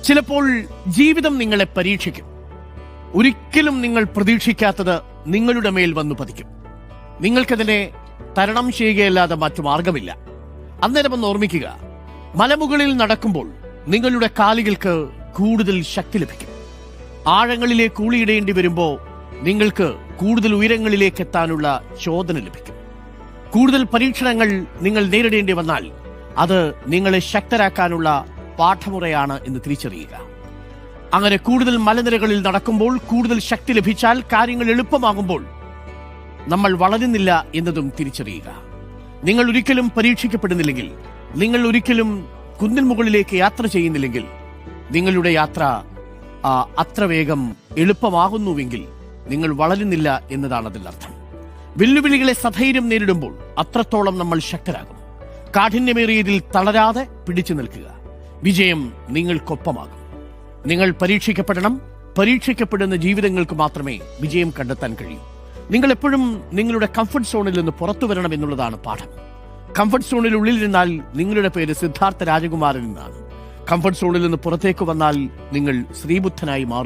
ചിലപ്പോൾ ജീവിതം നിങ്ങളെ പരീക്ഷിക്കും. ഒരിക്കലും നിങ്ങൾ പ്രതീക്ഷിക്കാത്തത് നിങ്ങളുടെ മേൽ വന്നു പതിക്കും. നിങ്ങൾക്കതിനെ തരണം ചെയ്യുകയല്ലാതെ മറ്റു മാർഗമില്ല. അന്നേരം ഒന്ന് ഓർമ്മിക്കുക, മലമുകളിൽ നടക്കുമ്പോൾ നിങ്ങളുടെ കാലുകൾക്ക് കൂടുതൽ ശക്തി ലഭിക്കും. ആഴങ്ങളിലേക്ക് ഊളിയിടേണ്ടി വരുമ്പോൾ നിങ്ങൾക്ക് കൂടുതൽ ഉയരങ്ങളിലേക്ക് എത്താനുള്ള ചോദന ലഭിക്കും. കൂടുതൽ പരീക്ഷണങ്ങൾ നിങ്ങൾ നേരിടേണ്ടി വന്നാൽ അത് നിങ്ങളെ ശക്തരാക്കാനുള്ള പാഠമുറയാണ് എന്ന് തിരിച്ചറിയുക. അങ്ങനെ കൂടുതൽ മലനിരകളിൽ നടക്കുമ്പോൾ കൂടുതൽ ശക്തി ലഭിച്ചാൽ കാര്യങ്ങൾ എളുപ്പമാകുമ്പോൾ നമ്മൾ വളരുന്നില്ല എന്നതും തിരിച്ചറിയുക. നിങ്ങൾ ഒരിക്കലും പരീക്ഷിക്കപ്പെടുന്നില്ലെങ്കിൽ, നിങ്ങൾ ഒരിക്കലും കുന്നിൻ മുകളിലേക്ക് യാത്ര ചെയ്യുന്നില്ലെങ്കിൽ, നിങ്ങളുടെ യാത്ര അത്ര വേഗം എളുപ്പമാകുന്നുവെങ്കിൽ നിങ്ങൾ വളരുന്നില്ല എന്നതാണ് അതിനർത്ഥം. വെല്ലുവിളികളെ സധൈര്യം നേരിടുമ്പോൾ അത്രത്തോളം നമ്മൾ ശക്തരാകും. കാഠിന്യമേറിയതിൽ തളരാതെ പിടിച്ചു നിൽക്കുക. വിജയം നിങ്ങൾക്കൊപ്പമാകും. നിങ്ങൾ പരീക്ഷിക്കപ്പെടണം. പരീക്ഷിക്കപ്പെടുന്ന ജീവിതങ്ങൾക്ക് മാത്രമേ വിജയം കണ്ടെത്താൻ കഴിയൂ. നിങ്ങൾ എപ്പോഴും നിങ്ങളുടെ കംഫർട്ട് സോണിൽ നിന്ന് പുറത്തു വരണം എന്നുള്ളതാണ് പാഠം. കംഫർട്ട് സോണിൽ ഉള്ളിലിരുന്നാൽ നിങ്ങളുടെ പേര് സിദ്ധാർത്ഥ രാജകുമാരൻ എന്നാണ്. കംഫർട്ട് സോണിൽ നിന്ന് പുറത്തേക്ക് വന്നാൽ നിങ്ങൾ ശ്രീബുദ്ധനായി മാറുന്നു.